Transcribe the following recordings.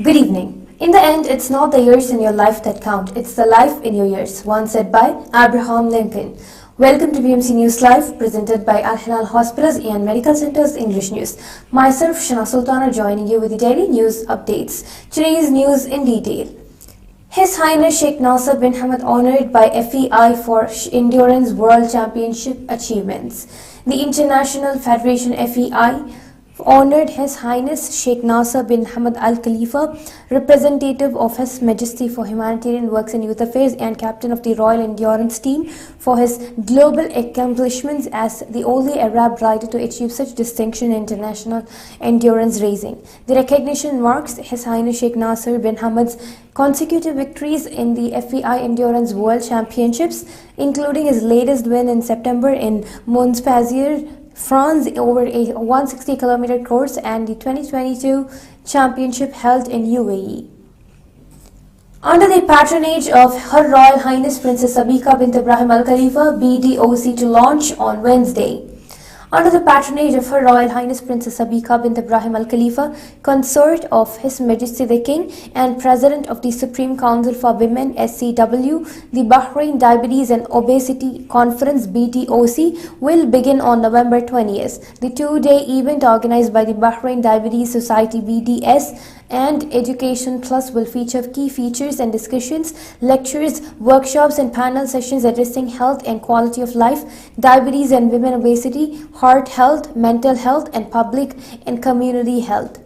Good evening. In the end, it's not the years in your life that count, it's the life in your years, once said by Abraham Lincoln. Welcome to BMC News Live, presented by Al Hilal Hospitals and Medical Centers English News. Myself, Shana Sultana, joining you with the daily news updates. Today's news in detail. His Highness Sheikh Nasser bin Hamad honored by FEI for Endurance World Championship achievements. The International Federation FEI honored His Highness Sheikh Nasser bin Hamad Al Khalifa, representative of His Majesty for Humanitarian Works and Youth Affairs and captain of the Royal Endurance Team, for his global accomplishments as the only Arab rider to achieve such distinction in international endurance racing. The recognition marks His Highness Sheikh Nasser bin Hamad's consecutive victories in the FEI Endurance World Championships, including his latest win in September in Montpellier, France, over a 160-kilometer course, and the 2022 championship held in UAE. Under the patronage of Her Royal Highness Princess Sabika bint Ibrahim Al Khalifa, BDOC to launch on Wednesday. Under the patronage of Her Royal Highness Princess Sabika bint Ibrahim Al Khalifa, consort of His Majesty the King and President of the Supreme Council for Women (SCW), the Bahrain Diabetes and Obesity Conference (BDOC) will begin on November 20th. The two-day event organized by the Bahrain Diabetes Society (BDS) and Education Plus will feature key features and discussions, lectures, workshops and panel sessions addressing health and quality of life, diabetes and women obesity, heart health, mental health and public and community health.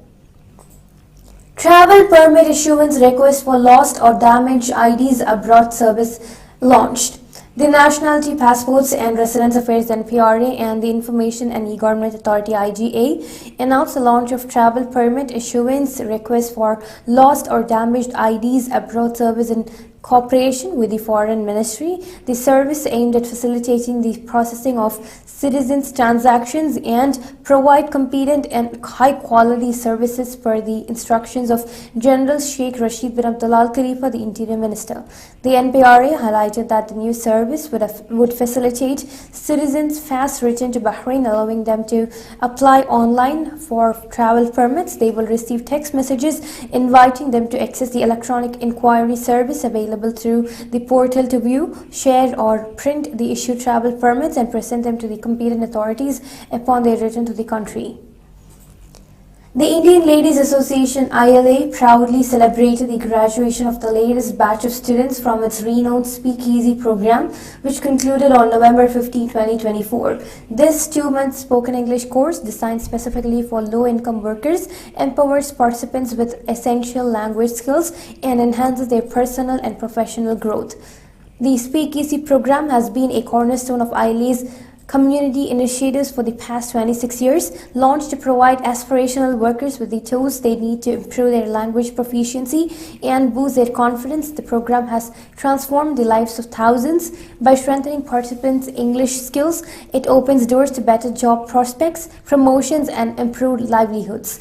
Travel permit issuance request for lost or damaged IDs abroad service launched. The Nationality Passports and Residence Affairs (NPRA) and the Information and E-Government Authority (IGA) announced the launch of travel permit issuance request for lost or damaged IDs abroad service in cooperation with the Foreign Ministry. The service aimed at facilitating the processing of citizens' transactions and provide competent and high-quality services per the instructions of General Sheikh Rashid bin Abdullah Al Khalifa, the Interior Minister. The NPRA highlighted that the new service would facilitate citizens' fast return to Bahrain, allowing them to apply online for travel permits. They will receive text messages inviting them to access the electronic inquiry service available through the portal to view, share or print the issued travel permits and present them to the competent authorities upon their return to the country. The Indian Ladies Association (ILA) proudly celebrated the graduation of the latest batch of students from its renowned Speakeasy program, which concluded on November 15, 2024. This 2-month spoken English course, designed specifically for low-income workers, empowers participants with essential language skills and enhances their personal and professional growth. The Speakeasy program has been a cornerstone of ILA's community initiatives for the past 26 years, launched to provide aspirational workers with the tools they need to improve their language proficiency and boost their confidence. The program has transformed the lives of thousands by strengthening participants' English skills. It opens doors to better job prospects, promotions, and improved livelihoods.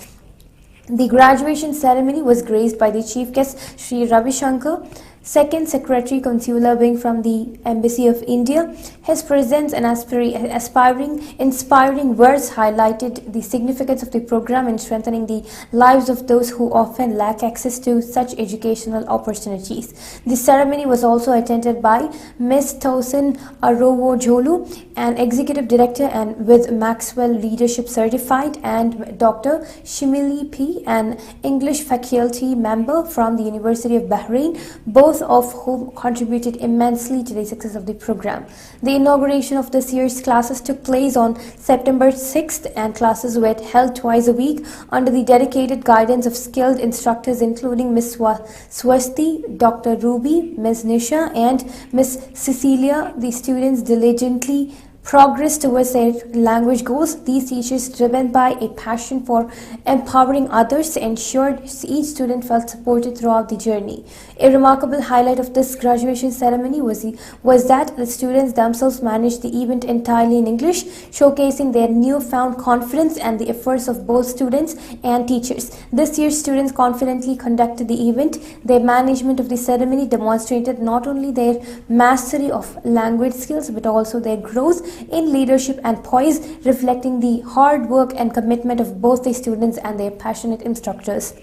The graduation ceremony was graced by the chief guest Sri Ravi Shankar, Second Secretary Consular Wing from the Embassy of India. His presence and inspiring words highlighted the significance of the program in strengthening the lives of those who often lack access to such educational opportunities. The ceremony was also attended by Ms. Tosin Arowojolu, an Executive Director and with Maxwell Leadership Certified, and Dr. Shimili P., an English faculty member from the University of Bahrain, both of whom contributed immensely to the success of the program. The inauguration of this year's classes took place on September 6th, and classes were held twice a week under the dedicated guidance of skilled instructors including Ms. Swasti, Dr. Ruby, Ms. Nisha, and Ms. Cecilia. The students diligently progress towards their language goals. These teachers, driven by a passion for empowering others, ensured each student felt supported throughout the journey. A remarkable highlight of this graduation ceremony was that the students themselves managed the event entirely in English, showcasing their newfound confidence and the efforts of both students and teachers. This year, students confidently conducted the event. Their management of the ceremony demonstrated not only their mastery of language skills but also their growth in leadership and poise, reflecting the hard work and commitment of both the students and their passionate instructors.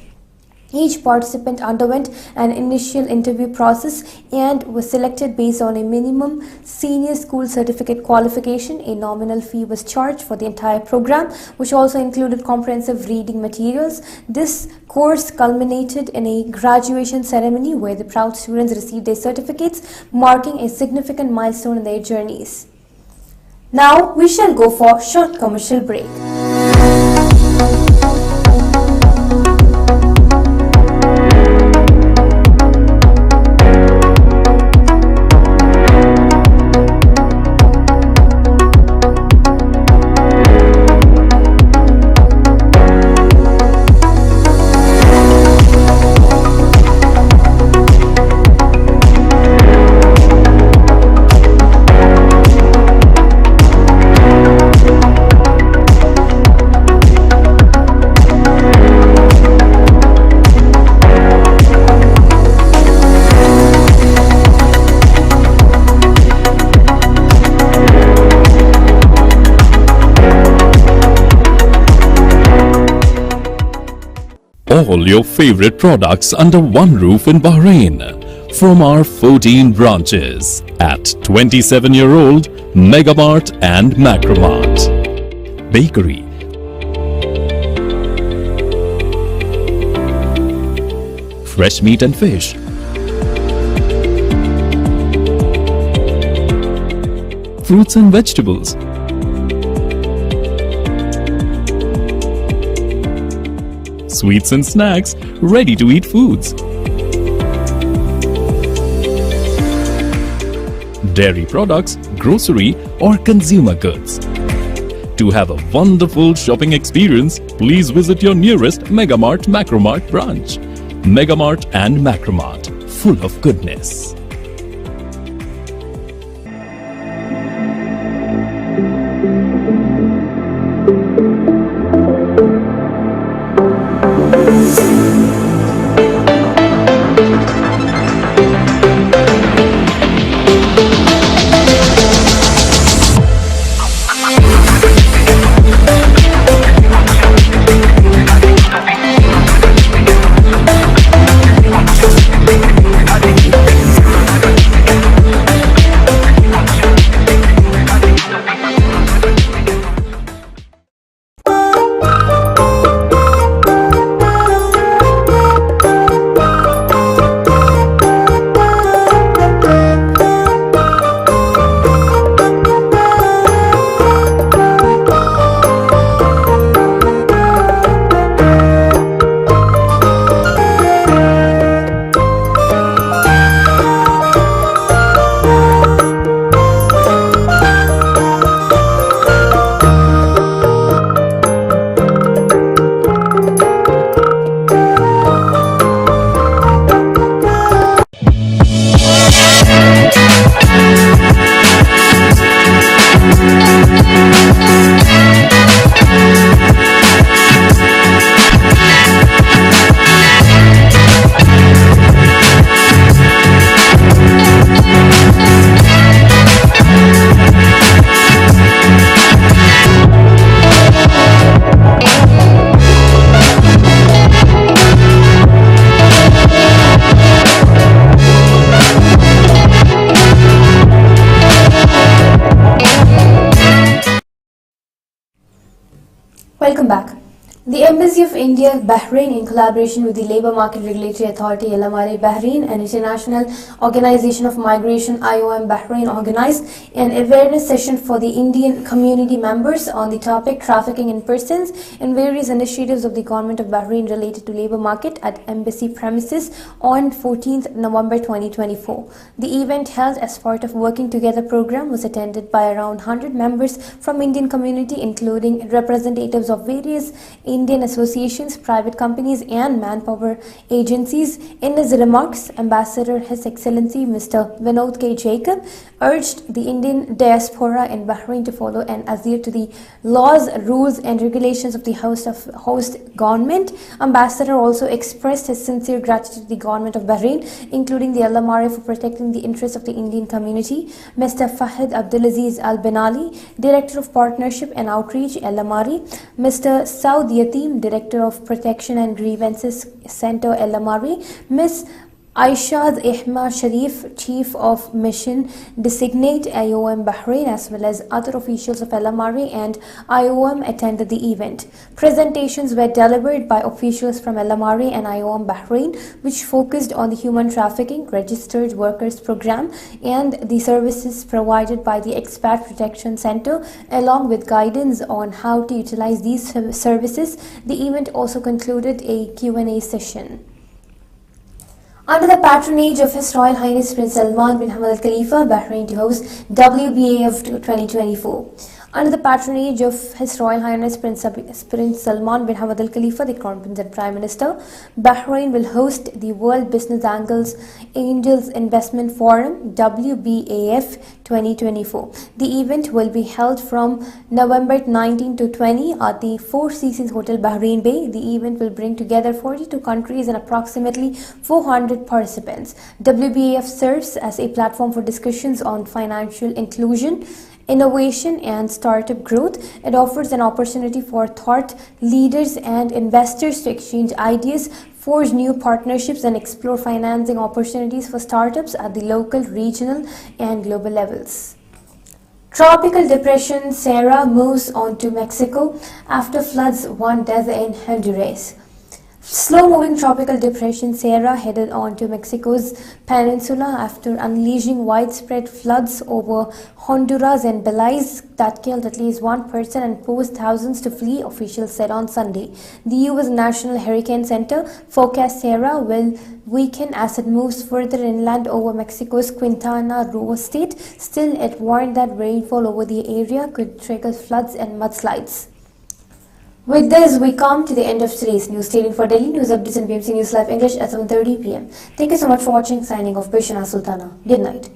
Each participant underwent an initial interview process and was selected based on a minimum senior school certificate qualification. A nominal fee was charged for the entire program, which also included comprehensive reading materials. This course culminated in a graduation ceremony where the proud students received their certificates, marking a significant milestone in their journeys. Now we shall go for a short commercial break. All your favorite products under one roof in Bahrain from our 14 branches at 27-year-old Megamart and Macromart. Bakery, fresh meat and fish, fruits and vegetables, sweets and snacks, ready-to-eat foods, dairy products, grocery or consumer goods. To have a wonderful shopping experience, please visit your nearest Megamart Macromart branch. Megamart and Macromart, full of goodness. Welcome back. The Embassy of India, Bahrain, in collaboration with the Labour Market Regulatory Authority LMRA Bahrain and International Organization of Migration IOM Bahrain, organized an awareness session for the Indian community members on the topic trafficking in persons and various initiatives of the Government of Bahrain related to labour market at embassy premises on 14th November 2024. The event, held as part of Working Together program, was attended by around 100 members from Indian community, including representatives of various Indian associations, private companies and manpower agencies. In his remarks, Ambassador His Excellency Mr. Vinod K. Jacob urged the Indian diaspora in Bahrain to follow and adhere to the laws, rules and regulations of the host government. Ambassador also expressed his sincere gratitude to the government of Bahrain, including the LMRA, for protecting the interests of the Indian community. Mr. Fahid Abdulaziz Al Benali, Director of Partnership and Outreach, LMRA, Mr. Saud Yatim, Director of Protection and Grievances Center, LMRA, Ms. Aishad Ihma Sharif, Chief of Mission Designate, IOM Bahrain, as well as other officials of LMRA and IOM attended the event. Presentations were delivered by officials from LMRA and IOM Bahrain, which focused on the human trafficking registered workers program and the services provided by the Expat Protection Center, along with guidance on how to utilize these services. The event also concluded a Q&A session. Under the patronage of His Royal Highness Prince Salman bin Hamad Al Khalifa, Bahrain to host WBAF 2024. Under the patronage of His Royal Highness Prince Salman bin Hamad Al Khalifa, the Crown Prince and Prime Minister, Bahrain will host the World Business Angels Investment Forum WBAF 2024. The event will be held from November 19 to 20 at the Four Seasons Hotel, Bahrain Bay. The event will bring together 42 countries and approximately 400 participants. WBAF serves as a platform for discussions on financial inclusion, innovation and startup growth. It offers an opportunity for thought leaders and investors to exchange ideas, forge new partnerships and explore financing opportunities for startups at the local, regional and global levels. Tropical depression Sara moves on to Mexico after floods, one death in Honduras. Slow-moving tropical depression Sara headed on to Mexico's peninsula after unleashing widespread floods over Honduras and Belize that killed at least one person and forced thousands to flee, officials said on Sunday. The U.S. National Hurricane Center forecast Sara will weaken as it moves further inland over Mexico's Quintana Roo state. Still, it warned that rainfall over the area could trigger floods and mudslides. With this, we come to the end of today's news. Stay tuned for daily news updates on BMC News Live English at 7:30 p.m. Thank you so much for watching. Signing off, Bishana Sultana. Good night.